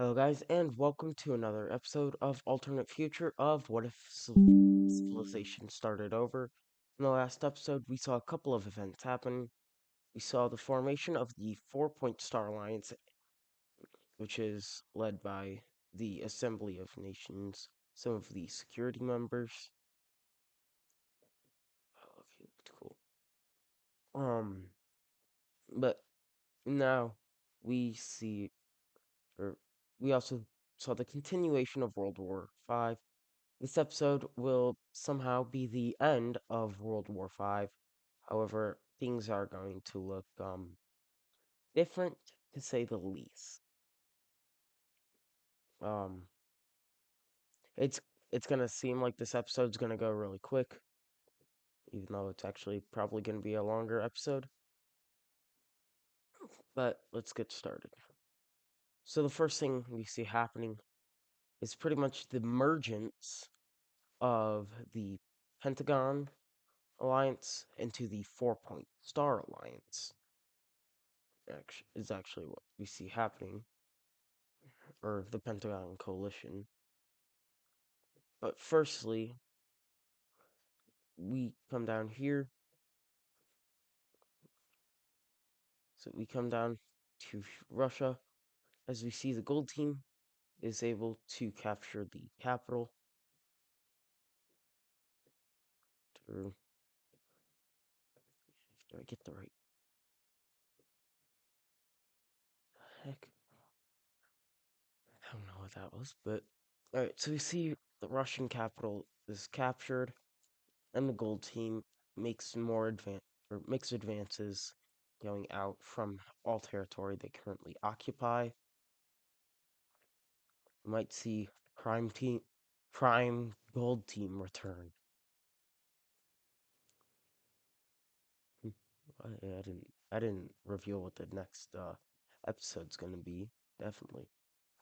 Hello, guys, and welcome to another episode of Alternate Future of What If Civilization Started Over. In the last episode, we saw a couple of events happen. We saw the formation of the Four-Point Star Alliance, which is led by the Assembly of Nations, some of the security members. Oh, okay, that's cool. But now we see, or we also saw the continuation of World War V. This episode will somehow be the end of World War V. However, things are going to look different to say the least. Um it's it's gonna seem like this episode's gonna go really quick, even though it's actually probably gonna be a longer episode. But let's get started. So the first thing we see happening is pretty much the mergence of the Pentagon Alliance into the Four-Point Star Alliance. Is actually what we see happening, or the Pentagon Coalition. But firstly, we come down here. So we come down to Russia as we see the gold team is able to capture the capital. Did I get the right heck? I don't know what that was, but alright, so we see the Russian capital is captured, and the gold team makes makes advances going out from all territory they currently occupy. We might see prime gold team return. Hmm, I didn't reveal what the next episode's gonna be. Definitely,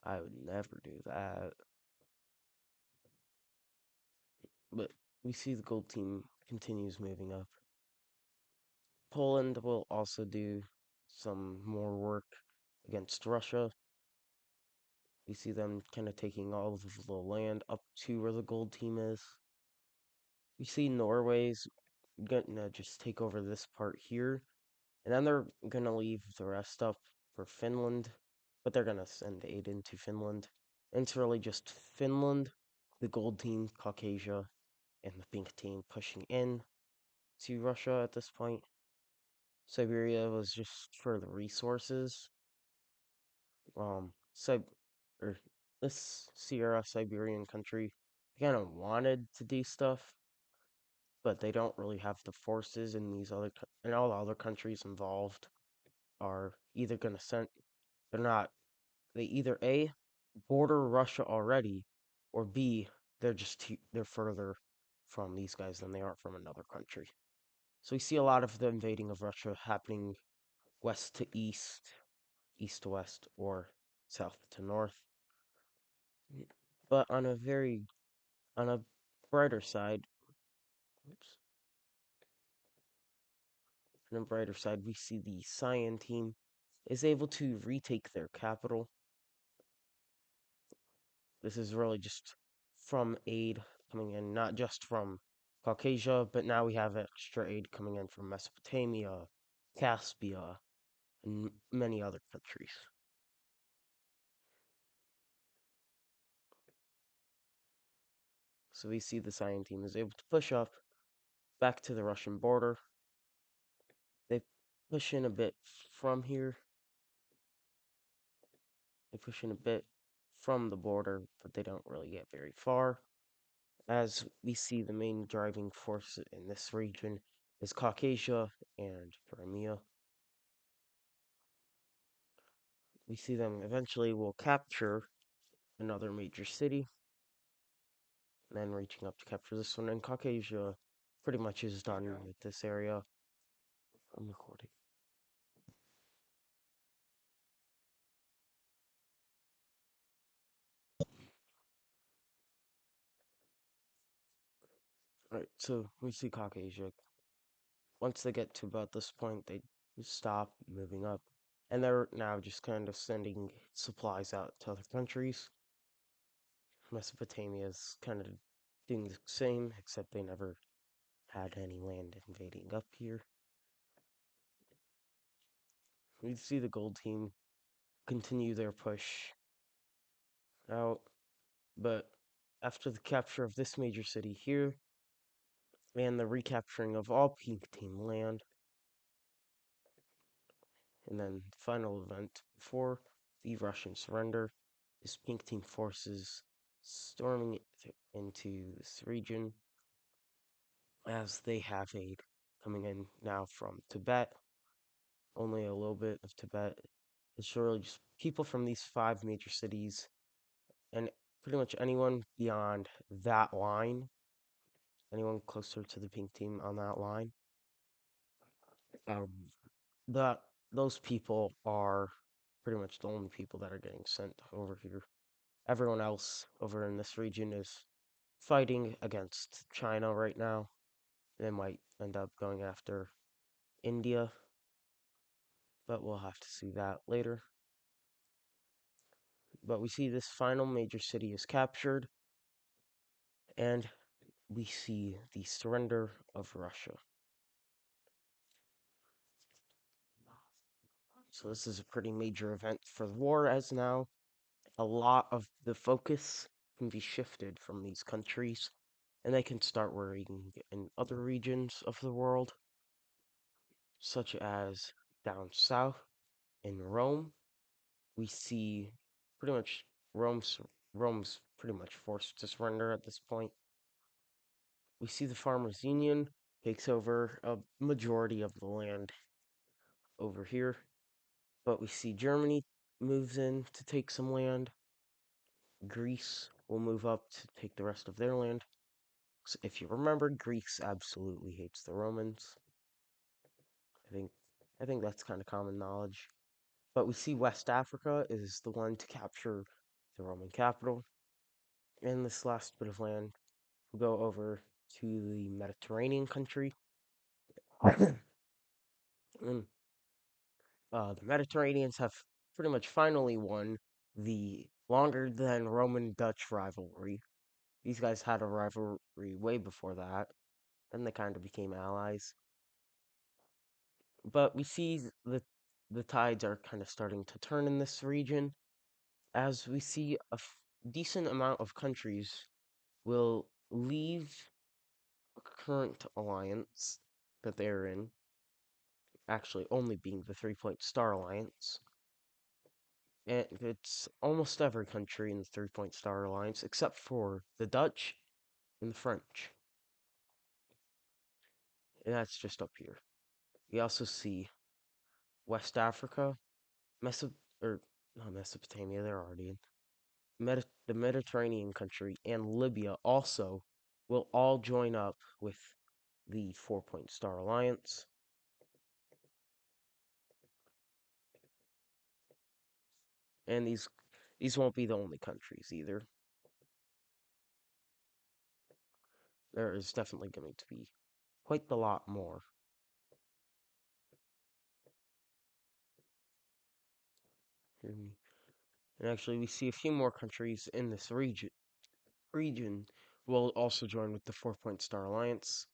I would never do that. But we see the gold team continues moving up. Poland will also do some more work against Russia. We see them kind of taking all of the land up to where the gold team is. We see Norway's gonna just take over this part here, and then they're gonna leave the rest up for Finland, but they're gonna send aid into Finland. And it's really just Finland, the gold team, Caucasia, and the pink team pushing in to Russia at this point. Siberia was just for the resources. Sib or this Sierra Siberian country kind of wanted to do stuff, but they don't really have the forces, and and all the other countries involved are either gonna send they're not they either A border Russia already, or B they're further from these guys than they are from another country. So we see a lot of the invading of Russia happening west to east, east to west, or south to north. But on a brighter side, oops, on a brighter side, we see the Cyan team is able to retake their capital. This is really just from aid coming in, not just from Caucasia, but now we have extra aid coming in from Mesopotamia, Caspia, and many other countries. So we see the Cyan team is able to push up back to the Russian border. They push in a bit from here. They push in a bit from the border, but they don't really get very far. As we see, the main driving force in this region is Caucasia and Crimea. We see them eventually will capture another major city, and then reaching up to capture this one. And Caucasia pretty much is done with this area. I'm recording. Alright, so we see Caucasia. Once they get to about this point, they stop moving up. and they're now just kind of sending supplies out to other countries. Mesopotamia is kind of doing the same, except they never had any land invading up here. We see the gold team continue their push out, but after the capture of this major city here, and the recapturing of all pink team land, and then the final event before the Russian surrender is pink team forces storming into this region as they have aid coming in now from Tibet. Only a little bit of Tibet. It's really just people from these five major cities and pretty much anyone beyond that line, anyone closer to the pink team on that line. Um, that those people are pretty much the only people that are getting sent over here. Everyone else over in this region is fighting against China right now. They might end up going after India, but we'll have to see that later. But we see this final major city is captured, and we see the surrender of Russia. So this is a pretty major event for the war, as now a lot of the focus can be shifted from these countries, and they can start worrying in other regions of the world, such as down south in Rome. We see pretty much Rome's Rome's pretty much forced to surrender at this point. We see the Farmers Union takes over a majority of the land over here, but we see Germany moves in to take some land. Greece will move up to take the rest of their land. So if you remember, Greece absolutely hates the Romans. I think I think that's kind of common knowledge. But we see West Africa is the one to capture the Roman capital. And this last bit of land will go over to the Mediterranean country. And the Mediterraneans have pretty much finally won the longer than Roman Dutch rivalry. These guys had a rivalry way before that. Then they kind of became allies. But we see the tides are kind of starting to turn in this region as we see decent amount of countries will leave the current alliance that they're in, actually only being the 3-point star alliance. And it's almost every country in the 3-point star alliance except for the Dutch and the French. And that's just up here. We also see West Africa, Meso or not Mesopotamia, they're already in. The Mediterranean country and Libya also will all join up with the 4-point star alliance. And these won't be the only countries either. There is definitely going to be quite the lot more. And actually, we see a few more countries in this region will also join with the 4-point star alliance.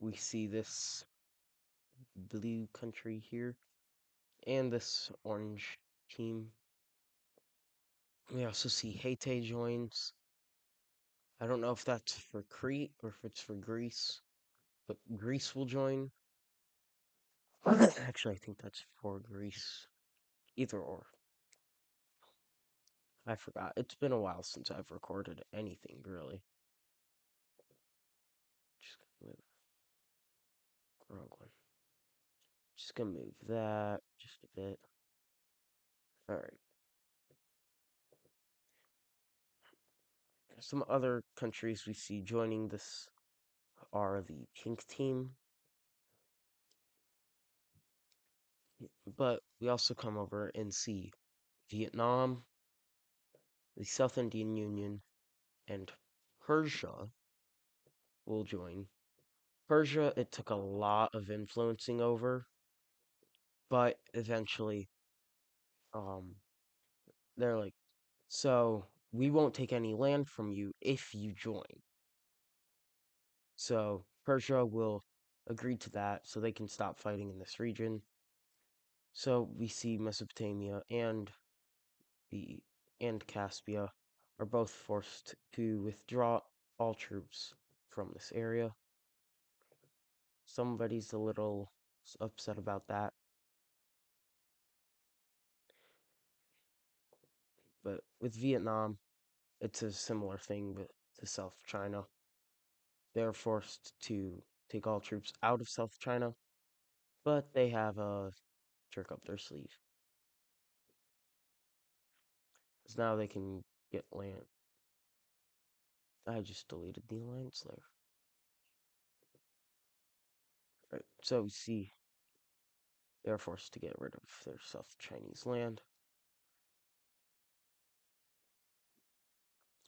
We see this blue country here and this orange team. We also see Haiti joins. I don't know if that's for Crete or if it's for Greece, but Greece will join. Actually, I think that's for Greece. Either or. I forgot. It's been a while since I've recorded anything, really. Just gonna move. Wrong one. Just gonna move that just a bit. Alright. Some other countries we see joining this are the pink team. But we also come over and see Vietnam, the South Indian Union, and Persia will join. Persia, it took a lot of influencing over, but eventually Um, they're like, so we won't take any land from you if you join. So Persia will agree to that so they can stop fighting in this region. So we see Mesopotamia the and Caspia are both forced to withdraw all troops from this area. Somebody's a little upset about that, but with Vietnam, it's a similar thing with to South China. They're forced to take all troops out of South China, but they have a trick up their sleeve. Because now they can get land. I just deleted the alliance layer. Right, so we see they're forced to get rid of their South Chinese land.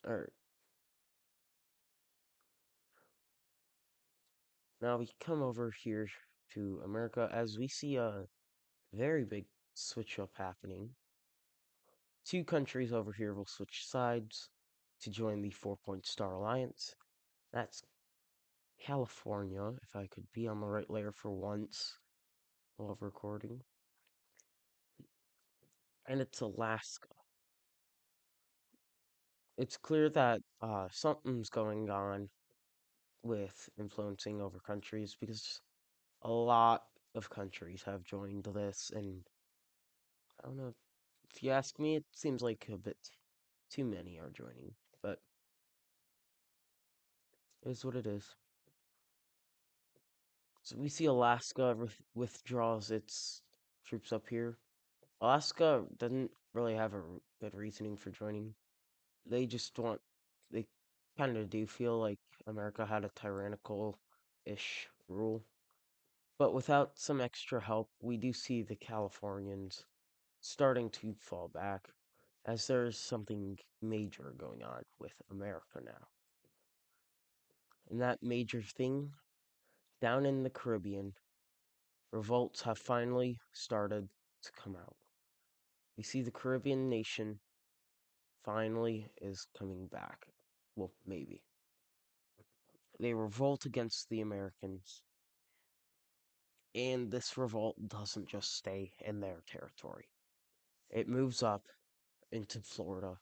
Alright, now we come over here to America as we see a very big switch up happening. Two countries over here will switch sides to join the 4 Point Star Alliance. That's California, if I could be on the right layer for once while recording. And it's Alaska. It's clear that something's going on with influencing over countries because a lot of countries have joined this, and I don't know. If you ask me, it seems like a bit too many are joining, but it is what it is. So we see Alaska withdraws its troops up here. Alaska doesn't really have a good reasoning for joining. They just want, they kind of do feel like America had a tyrannical ish rule. But without some extra help, we do see the Californians starting to fall back as there's something major going on with America now. And that major thing, down in the Caribbean, revolts have finally started to come out. We see the Caribbean nation finally is coming back. Well, maybe. They revolt against the Americans, and this revolt doesn't just stay in their territory. It moves up into Florida,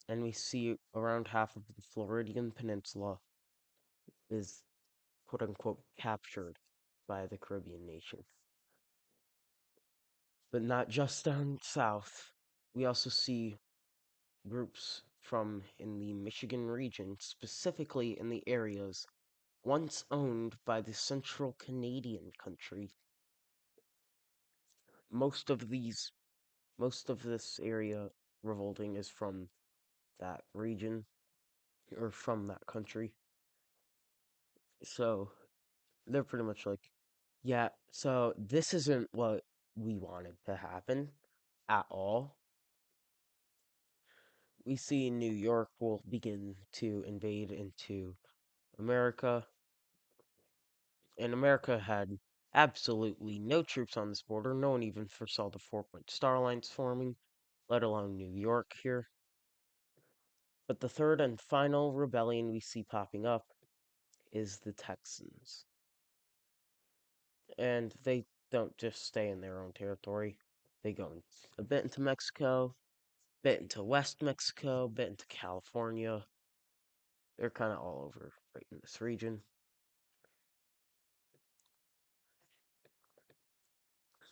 and we see around half of the Floridian Peninsula is quote unquote captured by the Caribbean nation. But not just down south. We also see groups from in the Michigan region, specifically in the areas once owned by the central Canadian country. Most of these, most of this area revolting is from that region or from that country. So they're pretty much like, yeah, so this isn't what we wanted to happen at all. We see New York will begin to invade into America, and America had absolutely no troops on this border. No one even foresaw the 4 Point Star Alliance forming, let alone New York here. But the third and final rebellion we see popping up is the Texans. And they don't just stay in their own territory. They go a bit into Mexico, bit into West Mexico, bit into California. They're kind of all over right in this region.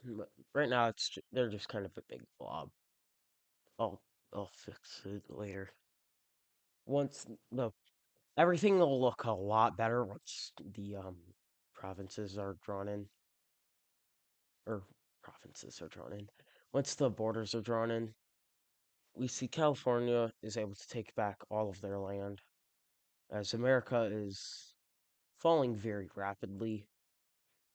But right now, they're just kind of a big blob. I'll I'll fix it later. Once the everything will look a lot better once the provinces are drawn in, or provinces are drawn in. Once the borders are drawn in, we see California is able to take back all of their land, as America is falling very rapidly.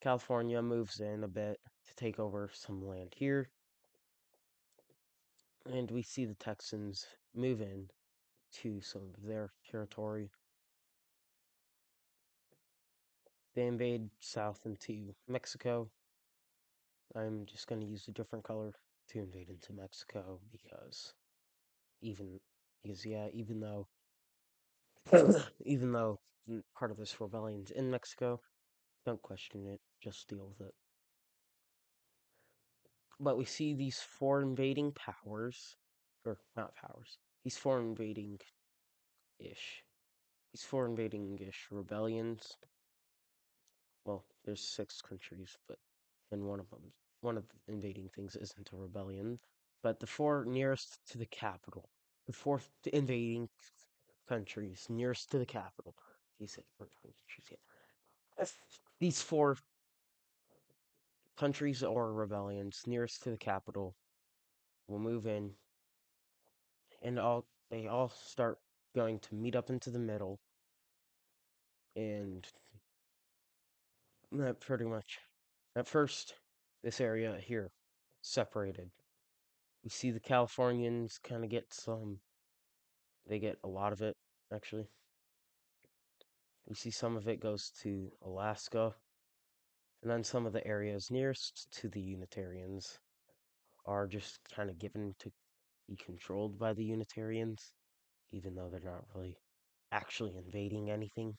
California moves in a bit to take over some land here, and we see the Texans move in to some of their territory. They invade south into Mexico. I'm just going to use a different color to invade into Mexico even even though even though part of this rebellion's in Mexico, don't question it, just deal with it. But we see these four invading powers, or not powers, these four invading ish, these four invading ish rebellions. Well, there's six countries, but and one of the invading things isn't a rebellion. But the four nearest to the capital, the fourth invading countries nearest to the capital. He said four countries, yeah. These four countries or rebellions nearest to the capital will move in, and they all start going to meet up into the middle, and that pretty much. At first, this area here separated. We see the Californians kind of get some. They get a lot of it, actually. We see some of it goes to Alaska, and then some of the areas nearest to the Unitarians are just kind of given to be controlled by the Unitarians, even though they're not really actually invading anything.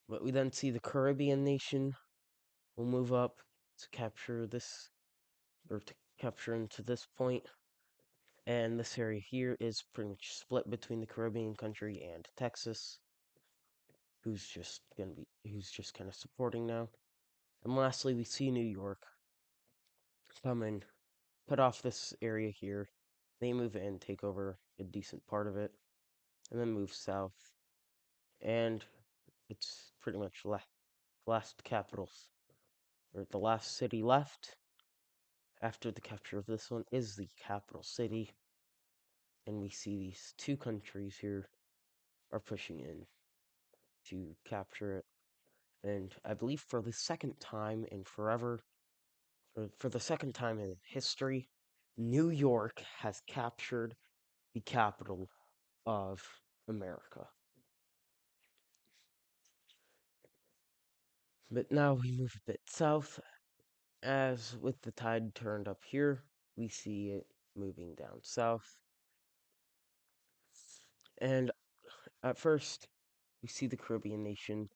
But we then see the Caribbean nation will move up to capture this, or to capture into this point. And this area here is pretty much split between the Caribbean country and Texas, who's just kind of supporting now. And lastly, we see New York come and cut off this area here. They move in, take over a decent part of it, and then move south. And it's pretty much last capitals, or the last city left after the capture of this one is the capital city. And we see these two countries here are pushing in to capture it. And I believe for the second time in forever, or for the second time in history, New York has captured the capital of America. But now we move a bit south. As with the tide turned up here, we see it moving down south. And at first, we see the Caribbean nation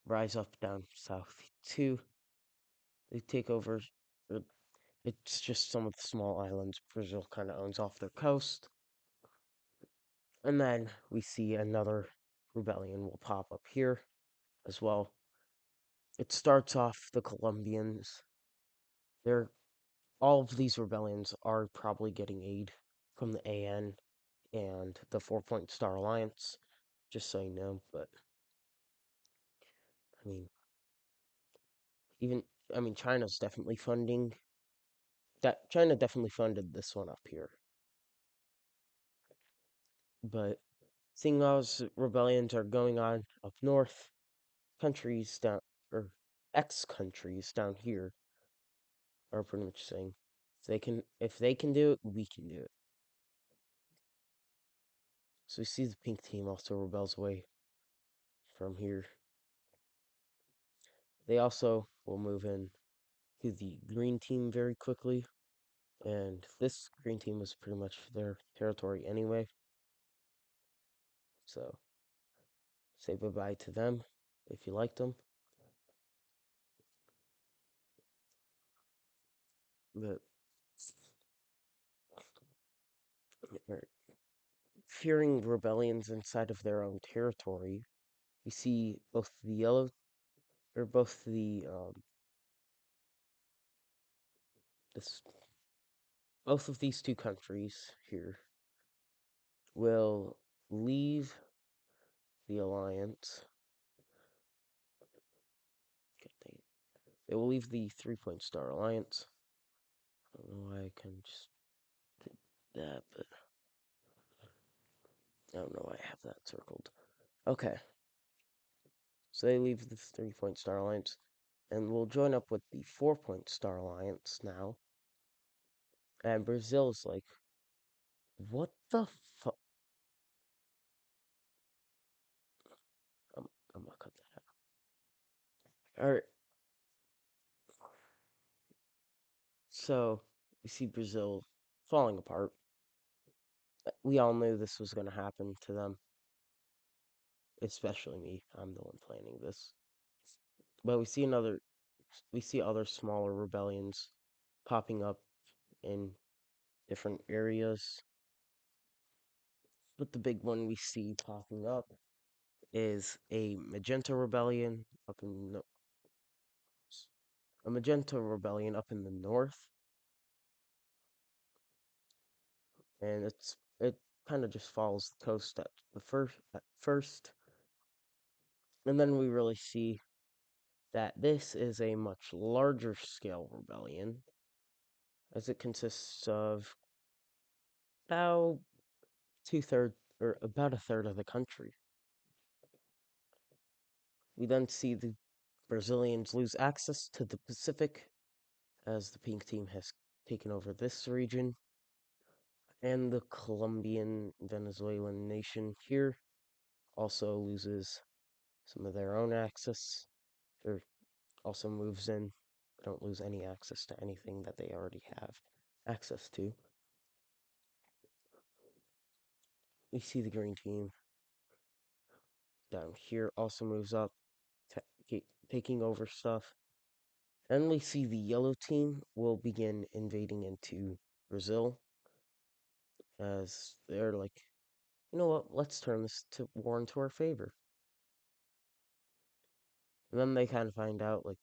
rise up down south too. They take over. It's just some of the small islands Brazil kind of owns off their coast. And then we see another rebellion will pop up here as well. It starts off the Colombians. They're all of these rebellions are probably getting aid from the AN and the 4-Point Star Alliance, just so you know. But I mean, even China's definitely funding that. China definitely funded this one up here, but seeing those rebellions are going on up north, countries down or ex countries down here are pretty much saying if they can do it, we can do it. So we see the pink team also rebels away from here. They also will move in to the green team very quickly, and this green team was pretty much their territory anyway. So say bye-bye to them if you liked them. But fearing rebellions inside of their own territory, we see both the this both of these two countries here will leave the alliance. They will leave the 3-Point Star Alliance. I don't know why I can just do that, but I don't know why I have that circled. Okay. So they leave the 3-Point Star Alliance, and we'll join up with the 4-Point Star Alliance now. And Brazil's like, what the fuck? I'm gonna cut that out. Alright. So we see Brazil falling apart. We all knew this was going to happen to them, especially me. I'm the one planning this. But we see other smaller rebellions popping up in different areas. But the big one we see popping up is a magenta rebellion up in the north, and it kind of just follows the coast at first, and then we really see that this is a much larger scale rebellion, as it consists of about about a third of the country. We then see the Brazilians lose access to the Pacific as the pink team has taken over this region, and the Colombian Venezuelan nation here also loses some of their own access, or also moves in. They don't lose any access to anything that they already have access to. We see the green team down here also moves up, taking over stuff. And we see the yellow team will begin invading into Brazil, as they're like, you know what, let's turn this to war into our favor. And then they kind of find out, like,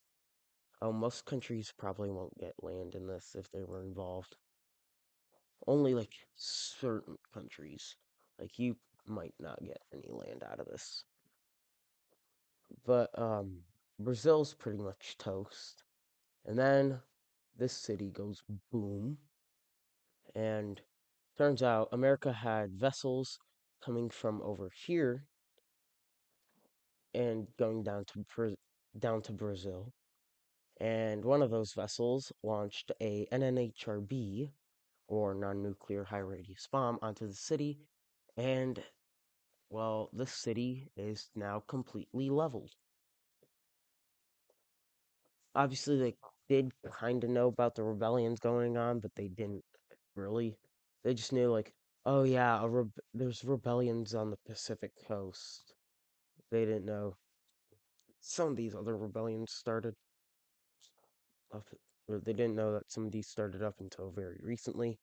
oh, most countries probably won't get land in this if they were involved. Only, like, certain countries. Like, you might not get any land out of this. But, Brazil's pretty much toast. And then this city goes boom. And turns out America had vessels coming from over here and going down to Brazil. And one of those vessels launched a NNHRB, or non-nuclear high radius bomb, onto the city, and well, this city is now completely leveled. Obviously, they did kind of know about the rebellions going on, but they didn't really. They just knew, like, oh yeah, there's rebellions on the Pacific coast. They didn't know some of these other rebellions started up, or they didn't know that some of these started up until very recently.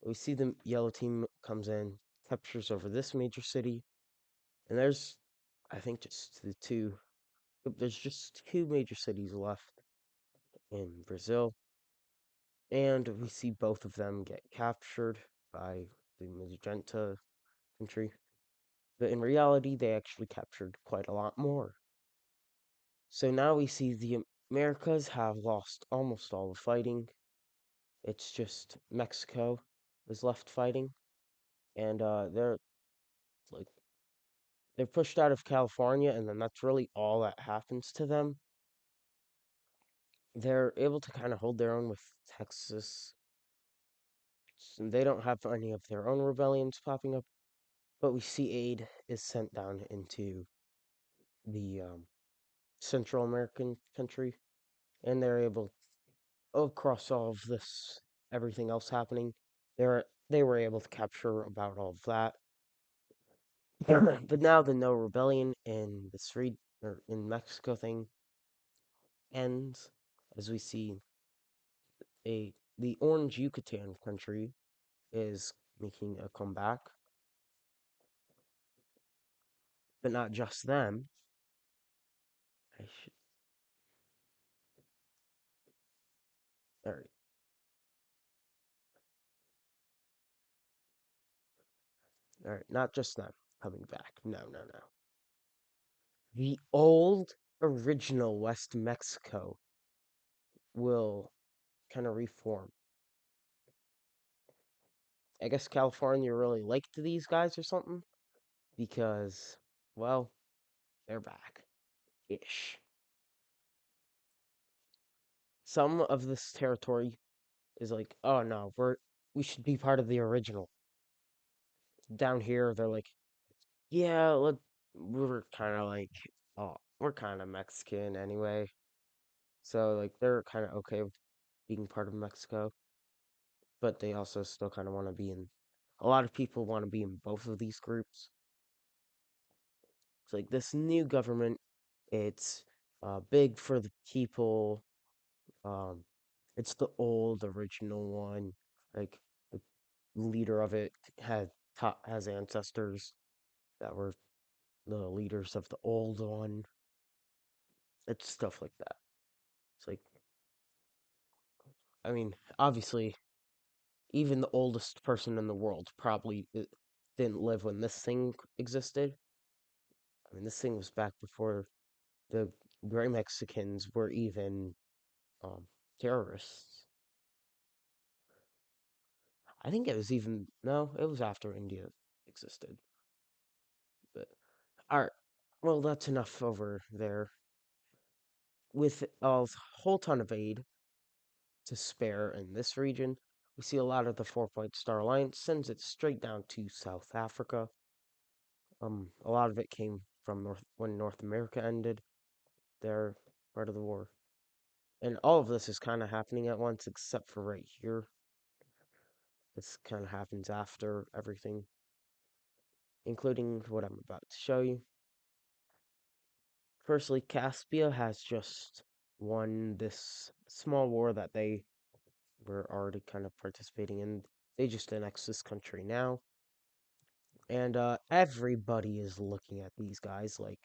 We see the yellow team comes in, captures over this major city, and there's, I think, there's just two major cities left in Brazil, and we see both of them get captured by the magenta country. But in reality, they actually captured quite a lot more. So now we see the Americas have lost almost all the fighting. It's just Mexico is left fighting, and like they're pushed out of California, and then that's really all that happens to them. They're able to kind of hold their own with Texas. They don't have any of their own rebellions popping up, but we see aid is sent down into the Central American country, and they're able, across all of this, everything else happening, they were able to capture about all of that. But now the no rebellion in the street or in Mexico thing ends, as we see the Orange Yucatan country is making a comeback, but not just them. I should, all right, all right, not just them coming back. No, no, no. The old original West Mexico will kind of reform. I guess California really liked these guys or something because, well, they're back ish. Some of this territory is like, oh no, we should be part of the original. Down here, they're like, yeah, we're kind of like, oh, we're kind of Mexican anyway. So, like, they're kind of okay with being part of Mexico, but they also still kind of want to be in. A lot of people want to be in both of these groups. It's like this new government. It's big for the people. Um, it's the old original one. Like the leader of it has ancestors that were the leaders of the old one. It's stuff like that. It's like, I mean, obviously, even the oldest person in the world probably didn't live when this thing existed. I mean, this thing was back before the Gray Mexicans were even um, terrorists. I think it was even no, it was after India existed. But all right, well, that's enough over there. With a whole ton of aid to spare in this region, we see a lot of the 4 Point Star Alliance sends it straight down to South Africa. A lot of it came from North America ended their part of the war, and all of this is kind of happening at once, except for right here. This kind of happens after everything, including what I'm about to show you. Firstly, Caspia has just won this small war that they were already kind of participating in. They just annexed this country now. And everybody is looking at these guys like,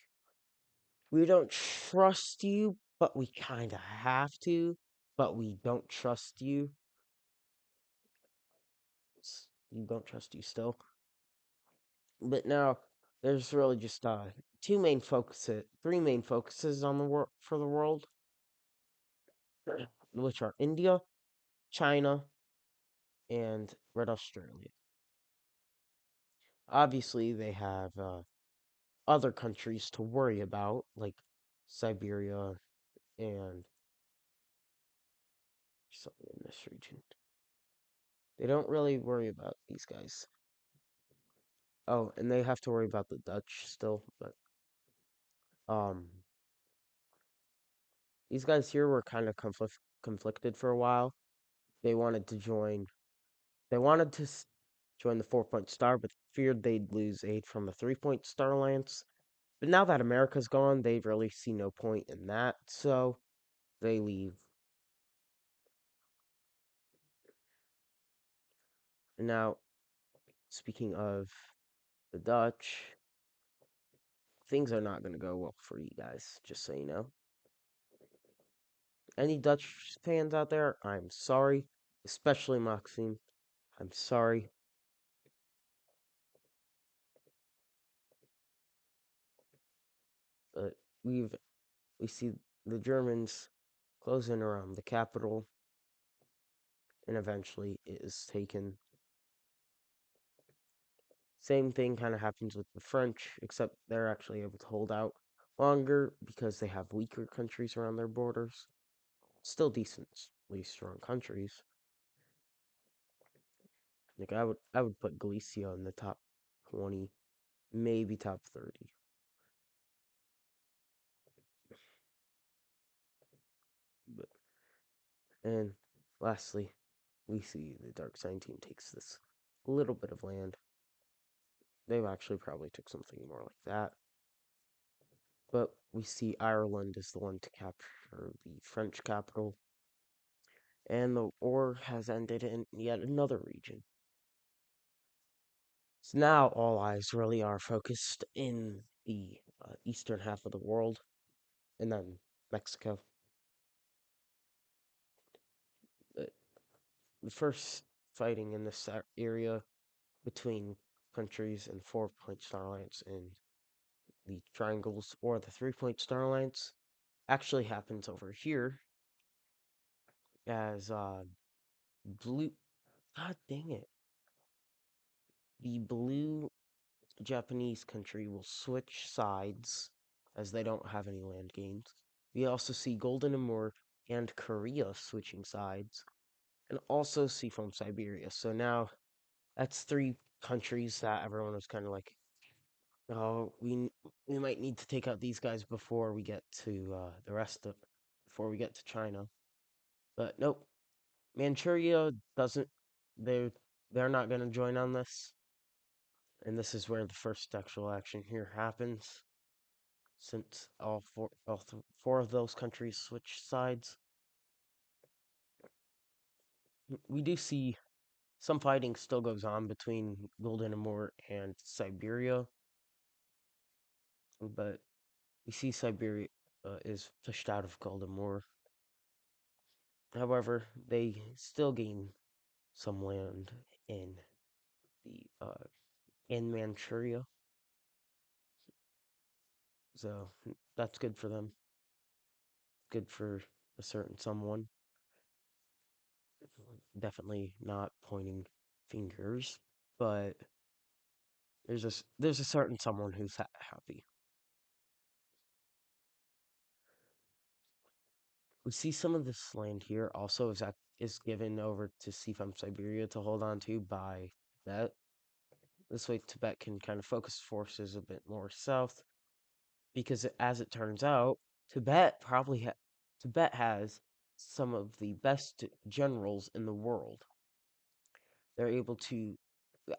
we don't trust you, but we kind of have to, but we don't trust you. We don't trust you still. But now there's really just three main focuses on the world for the world, which are India, China, and Red Australia. Obviously, they have other countries to worry about, like Siberia and something in this region. They don't really worry about these guys. Oh, and they have to worry about the Dutch still, but um, these guys here were kind of conflicted for a while. They wanted to join. They wanted to join the 4 Point Star, but feared they'd lose aid from the 3 Point Star Alliance. But now that America's gone, they really see no point in that, so they leave. And now, speaking of the Dutch, things are not going to go well for you guys, just so you know. Any Dutch fans out there, I'm sorry, especially Maxime. I'm sorry. But we see the Germans closing around the capital, and eventually it is taken. Same thing kind of happens with the French, except they're actually able to hold out longer because they have weaker countries around their borders. Still decently strong countries. Like I would put Galicia in the top 20, maybe top 30. But and lastly, we see the Dark Sign team takes this little bit of land. They actually probably took something more like that. But we see Ireland is the one to capture the French capital. And the war has ended in yet another region. So now all eyes really are focused in the eastern half of the world, and then Mexico. The, the first fighting in this area between countries and 4 Point Star Alliance and the triangles or the 3 Point Star Alliance actually happens over here as blue. God dang it. The blue Japanese country will switch sides as they don't have any land gains. We also see Golden Amur and Korea switching sides, and also see from Siberia. So now that's three countries that everyone was kind of like, oh, we might need to take out these guys before we get to the rest of before we get to China. But nope, Manchuria doesn't. They're they're not going to join on this, and this is where the first actual action here happens. Since four of those countries switch sides, we do see some fighting still goes on between Golden Amur and Siberia, but we see Siberia is pushed out of Golden Amur. However, they still gain some land in the in Manchuria, so that's good for them. Good for a certain someone. Definitely not pointing fingers, but there's a certain someone who's happy. We see some of this land here also is given over to see from Siberia to hold on to by Tibet. This way, Tibet can kind of focus forces a bit more south, because as it turns out, Tibet has some of the best generals in the world. They're able to,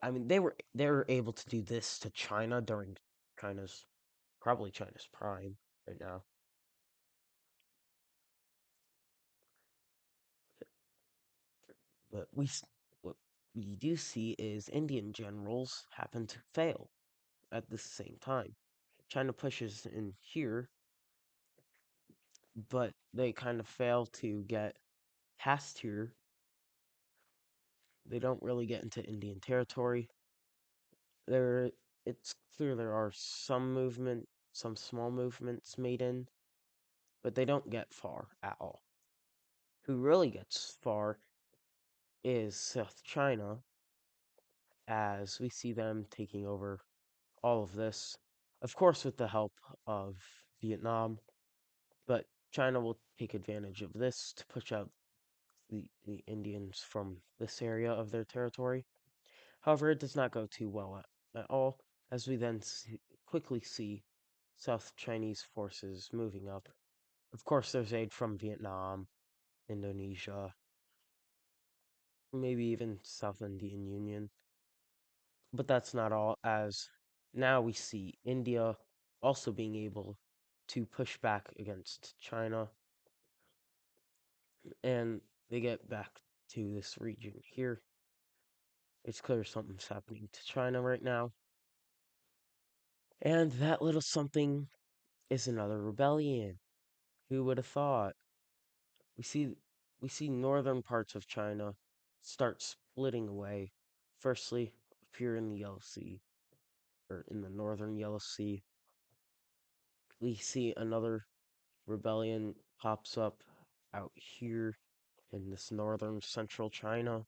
I mean, they were able to do this to China during China's probably China's prime right now. But what we do see is Indian generals happen to fail at the same time. China pushes in here, but they kind of fail to get past here. They don't really get into Indian territory. There, it's clear there are some small movements made in, but they don't get far at all. Who really gets far is South China, as we see them taking over all of this, of course, with the help of Vietnam, but China will take advantage of this to push out the Indians from this area of their territory. However, it does not go too well at all, as we then quickly see South Chinese forces moving up. Of course, there's aid from Vietnam, Indonesia, maybe even South Indian Union. But that's not all, as now we see India also being able to push back against China, and they get back to this region here. It's clear something's happening to China right now. And that little something is another rebellion. Who would have thought? We see we see northern parts of China start splitting away. Firstly, up here in the Yellow Sea, or in the northern Yellow Sea, we see another rebellion pops up out here in this northern central China.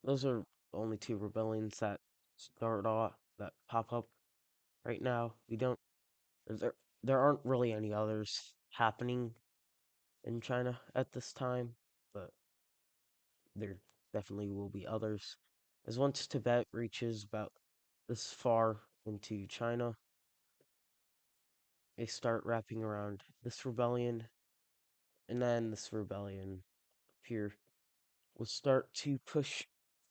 Those are only two rebellions that start off that pop up right now. We don't there there aren't really any others happening in China at this time, but there definitely will be others. As once Tibet reaches about this far into China, they start wrapping around this rebellion, and then this rebellion here will start to push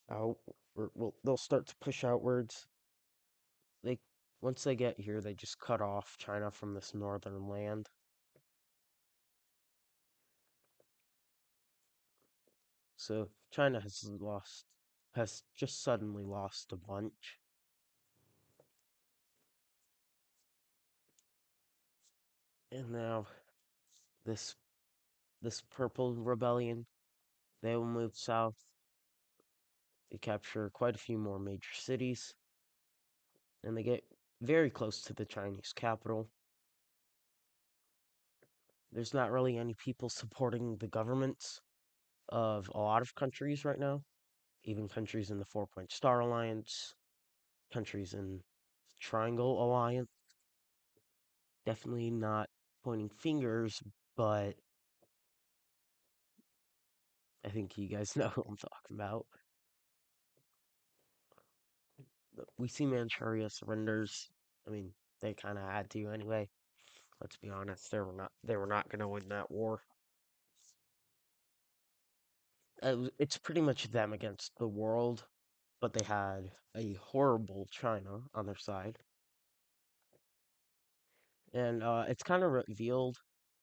out, or well, they'll start to push outwards. They Once they get here, they just cut off China from this northern land. So China has just suddenly lost a bunch. And now this this purple rebellion, they will move south. They capture quite a few more major cities, and they get very close to the Chinese capital. There's not really any people supporting the governments of a lot of countries right now, even countries in the Four Point Star Alliance, countries in the Triangle Alliance. Definitely not pointing fingers, but I think you guys know who I'm talking about. We see Manchuria surrenders. I mean, they kind of had to anyway. Let's be honest, they were not going to win that war. It's pretty much them against the world, but they had a horrible China on their side. And it's kind of revealed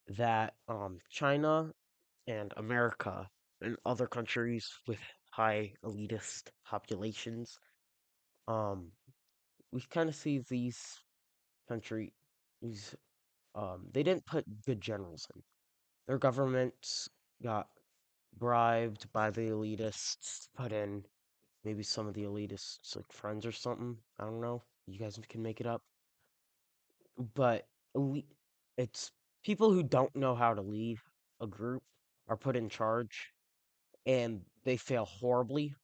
that China and America and other countries with high elitist populations, um, we kind of see countries, they didn't put good generals in. Their governments got bribed by the elitists, put in maybe some of the elitists like friends or something. I don't know. You guys can make it up. But elite, it's people who don't know how to lead a group are put in charge and they fail horribly.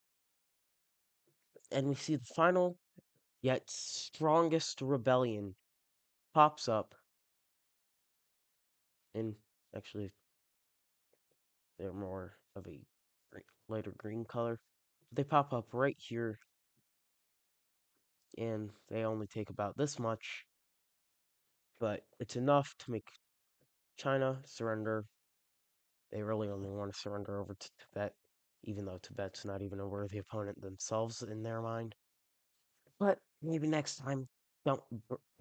And we see the final yet strongest rebellion pops up in actually they're more of a lighter green color. They pop up right here and they only take about this much, but it's enough to make China surrender. They really only want to surrender over to Tibet, even though Tibet's not even a worthy opponent themselves in their mind. But maybe next time, don't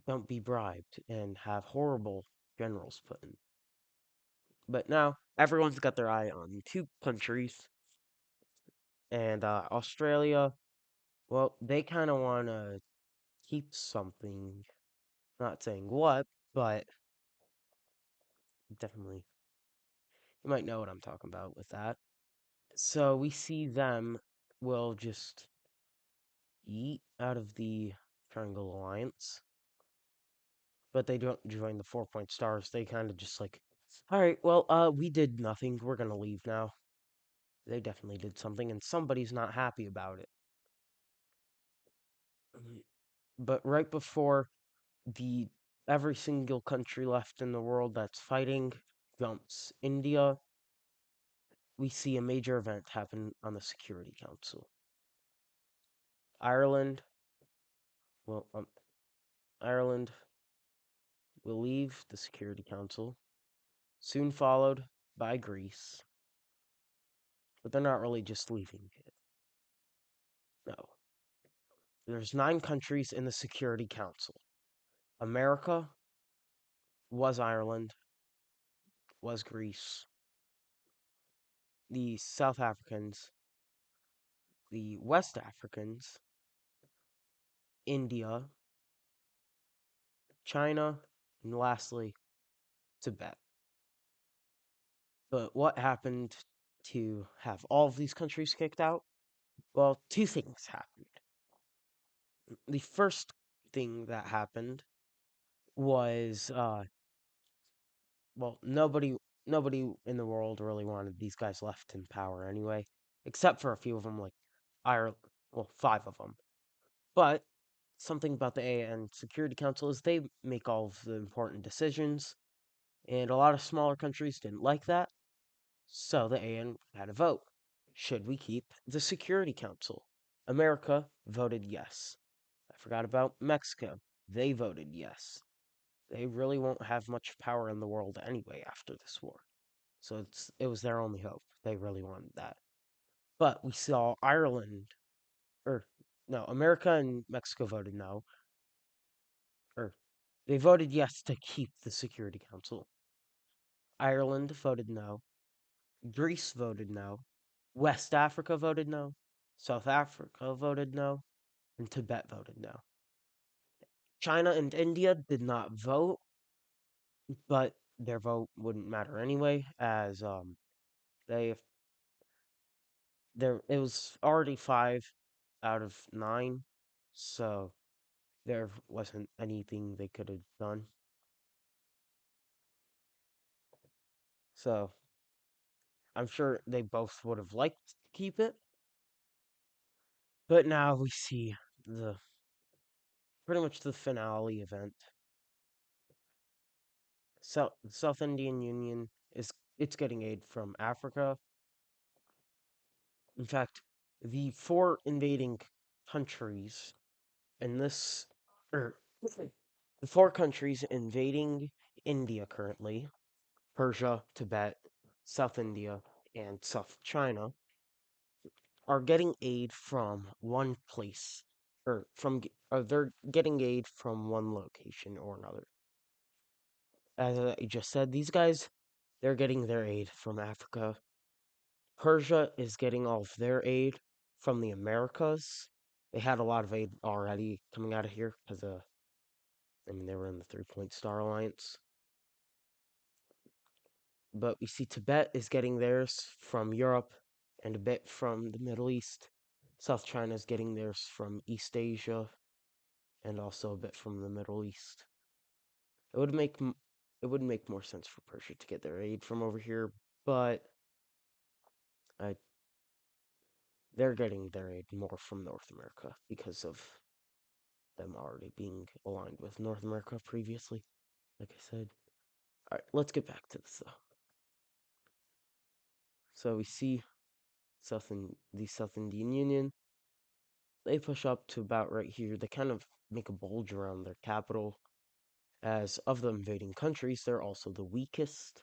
don't be bribed and have horrible generals put in. But now everyone's got their eye on two countries, and Australia. Well, they kind of want to keep something. Not saying what, but definitely you might know what I'm talking about with that. So we see them will just eat out of the Triangle Alliance, but they don't join the 4 Point Stars. They kind of just like, all right, well, we did nothing. We're gonna leave now. They definitely did something, and somebody's not happy about it. But right before the every single country left in the world that's fighting jumps India, we see a major event happen on the Security Council. Ireland, well, Ireland will leave the Security Council, soon followed by Greece. But they're not really just leaving it. No. There's 9 countries in the Security Council. America was Ireland, was Greece, the South Africans, the West Africans, India, China, and lastly, Tibet. But what happened to have all of these countries kicked out? Well, two things happened. The first thing that happened was well, nobody in the world really wanted these guys left in power anyway, except for a few of them, like Ireland. Well, 5 of them. But something about the AN Security Council is they make all of the important decisions, and a lot of smaller countries didn't like that. So the AN had a vote. Should we keep the Security Council? America voted yes. I forgot about Mexico. They voted yes. They really won't have much power in the world anyway after this war. So it was their only hope. They really wanted that. But we saw Ireland, or no, America and Mexico voted no, or they voted yes to keep the Security Council. Ireland voted no. Greece voted no. West Africa voted no. South Africa voted no. And Tibet voted no. China and India did not vote, but their vote wouldn't matter anyway, as they there it was already 5 out of 9, so there wasn't anything they could have done. So I'm sure they both would have liked to keep it, but now we see the pretty much the finale event. South Indian Union is it's getting aid from Africa. In fact, the 4 invading countries in this, or the 4 countries invading India currently, Persia, Tibet, South India, and South China are getting aid from one place, or they're getting aid from one location or another. As I just said, these guys, they're getting their aid from Africa. Persia is getting all of their aid from the Americas. They had a lot of aid already coming out of here because, I mean, they were in the Three-Point Star Alliance. But we see Tibet is getting theirs from Europe and a bit from the Middle East. South China is getting theirs from East Asia and also a bit from the Middle East. It would make more sense for Persia to get their aid from over here, but I they're getting their aid more from North America because of them already being aligned with North America previously, like I said. Alright, let's get back to this though. So we see the South Indian Union. They push up to about right here. They kind of make a bulge around their capital. As of the invading countries, they're also the weakest.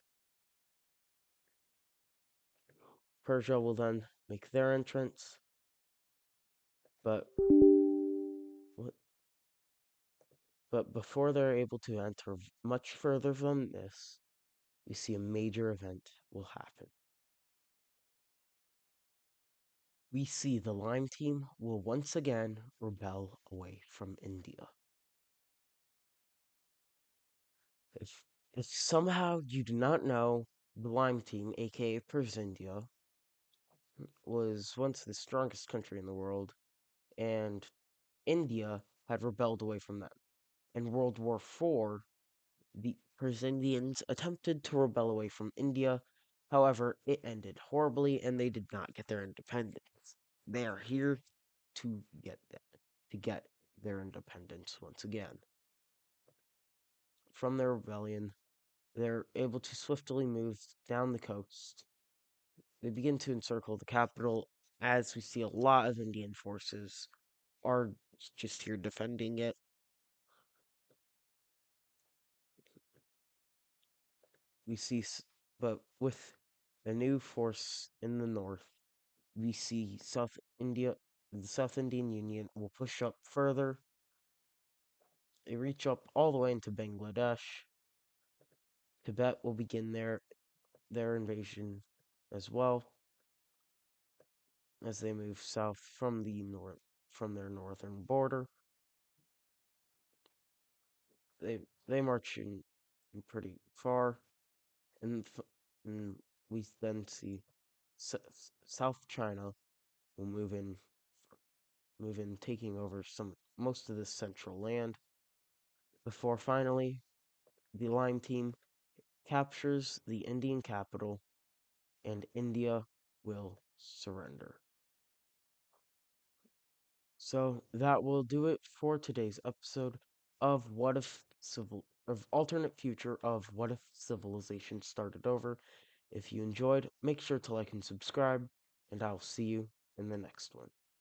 Persia will then make their entrance. But but before they're able to enter much further than this, we see a major event will happen. We see the Lime team will once again rebel away from India. If, if somehow you do not know, the Lime team, aka Persindia, was once the strongest country in the world, and India had rebelled away from them. In World War IV, the Persians attempted to rebel away from India. However, it ended horribly and they did not get their independence. They are here to get that, to get their independence once again. From their rebellion, they're able to swiftly move down the coast. They begin to encircle the capital as we see a lot of Indian forces are just here defending it. We see, but with a new force in the north, we see the South Indian Union will push up further. They reach up all the way into Bangladesh. Tibet will begin their invasion as well as they move south from their northern border. They march in pretty far, and, and we then see South China will move in, taking over most of the central land before finally the Lime team captures the Indian capital and India will surrender. So that will do it for today's episode of alternate future of what if civilization started over. If you enjoyed, make sure to like and subscribe, and I'll see you in the next one.